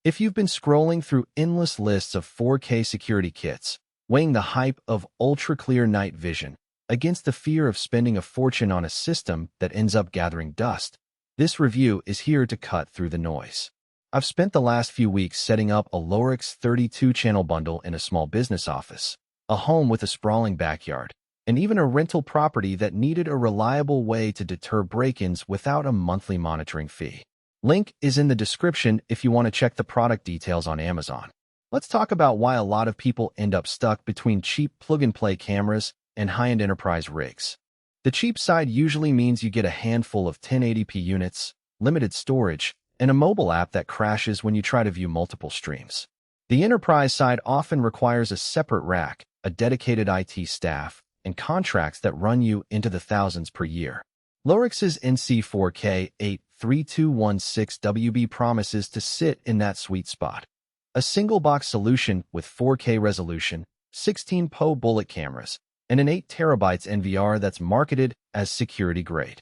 If you've been scrolling through endless lists of 4K security kits, weighing the hype of ultra-clear night vision against the fear of spending a fortune on a system that ends up gathering dust, this review is here to cut through the noise. I've spent the last few weeks setting up a Lorex 32-channel bundle in a small business office, a home with a sprawling backyard, and even a rental property that needed a reliable way to deter break-ins without a monthly monitoring fee. Link is in the description if you want to check the product details on Amazon. Let's talk about why a lot of people end up stuck between cheap plug-and-play cameras and high-end enterprise rigs. The cheap side usually means you get a handful of 1080p units, limited storage, and a mobile app that crashes when you try to view multiple streams. The enterprise side often requires a separate rack, a dedicated IT staff, and contracts that run you into the thousands per year. Lorex's NC4K8 3216WB promises to sit in that sweet spot. A single-box solution with 4K resolution, 16-PO bullet cameras, and an 8 TB NVR that's marketed as security-grade.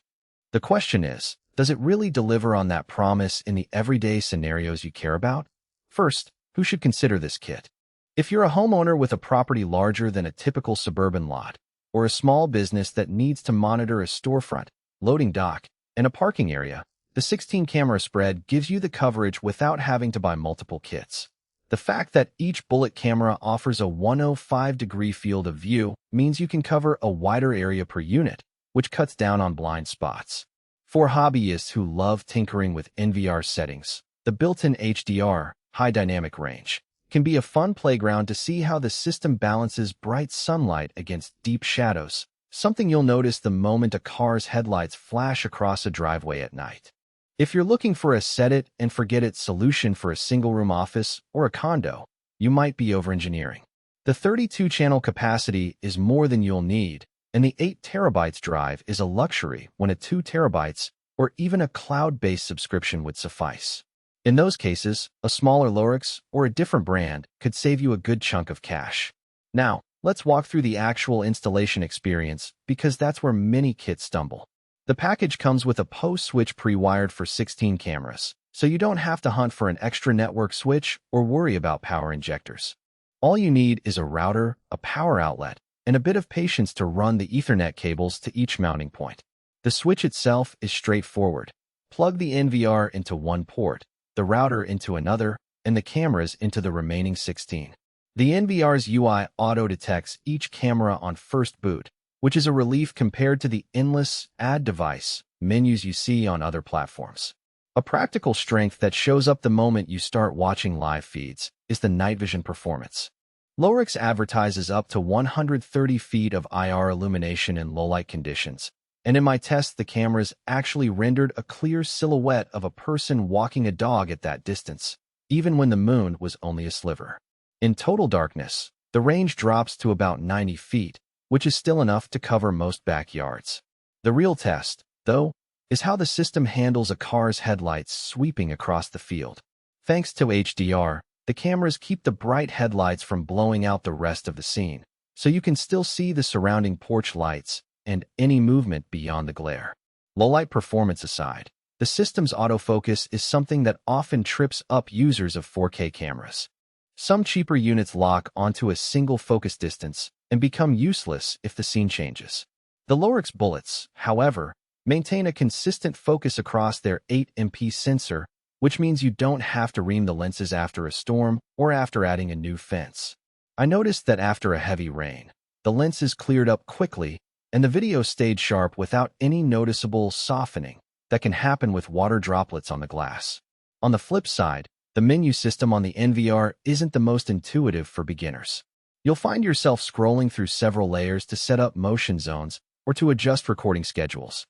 The question is, does it really deliver on that promise in the everyday scenarios you care about? First, who should consider this kit? If you're a homeowner with a property larger than a typical suburban lot, or a small business that needs to monitor a storefront, loading dock, and a parking area, the 16-camera spread gives you the coverage without having to buy multiple kits. The fact that each bullet camera offers a 105-degree field of view means you can cover a wider area per unit, which cuts down on blind spots. For hobbyists who love tinkering with NVR settings, the built-in HDR high dynamic range can be a fun playground to see how the system balances bright sunlight against deep shadows, something you'll notice the moment a car's headlights flash across a driveway at night. If you're looking for a set-it-and-forget-it solution for a single-room office or a condo, you might be over-engineering. The 32-channel capacity is more than you'll need, and the 8 TB drive is a luxury when a 2 TB or even a cloud-based subscription would suffice. In those cases, a smaller Lorex or a different brand could save you a good chunk of cash. Now, let's walk through the actual installation experience because that's where many kits stumble. The package comes with a PO switch pre-wired for 16 cameras, so you don't have to hunt for an extra network switch or worry about power injectors. All you need is a router, a power outlet, and a bit of patience to run the Ethernet cables to each mounting point. The switch itself is straightforward. Plug the NVR into one port, the router into another, and the cameras into the remaining 16. The NVR's UI auto-detects each camera on first boot, which is a relief compared to the endless add device menus you see on other platforms. A practical strength that shows up the moment you start watching live feeds is the night vision performance. Lorex advertises up to 130 feet of IR illumination in low-light conditions, and in my test the cameras actually rendered a clear silhouette of a person walking a dog at that distance, even when the moon was only a sliver. In total darkness, the range drops to about 90 feet, which is still enough to cover most backyards. The real test, though, is how the system handles a car's headlights sweeping across the field. Thanks to HDR, the cameras keep the bright headlights from blowing out the rest of the scene, so you can still see the surrounding porch lights and any movement beyond the glare. Low-light performance aside, the system's autofocus is something that often trips up users of 4K cameras. Some cheaper units lock onto a single focus distance and become useless if the scene changes. The Lorex bullets, however, maintain a consistent focus across their 8MP sensor, which means you don't have to ream the lenses after a storm or after adding a new fence. I noticed that after a heavy rain, the lenses cleared up quickly and the video stayed sharp without any noticeable softening that can happen with water droplets on the glass. On the flip side, the menu system on the NVR isn't the most intuitive for beginners. You'll find yourself scrolling through several layers to set up motion zones or to adjust recording schedules.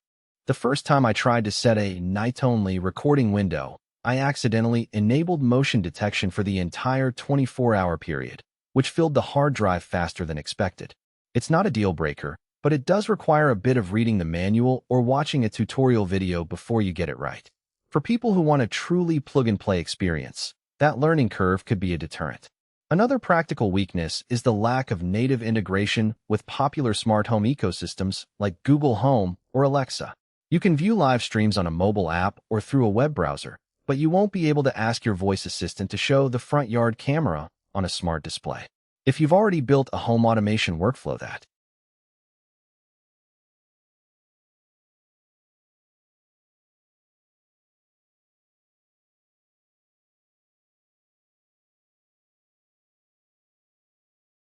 The first time I tried to set a night-only recording window, I accidentally enabled motion detection for the entire 24-hour period, which filled the hard drive faster than expected. It's not a deal breaker, but it does require a bit of reading the manual or watching a tutorial video before you get it right. For people who want a truly plug-and-play experience, that learning curve could be a deterrent. Another practical weakness is the lack of native integration with popular smart home ecosystems like Google Home or Alexa. You can view live streams on a mobile app or through a web browser, but you won't be able to ask your voice assistant to show the front yard camera on a smart display. If you've already built a home automation workflow that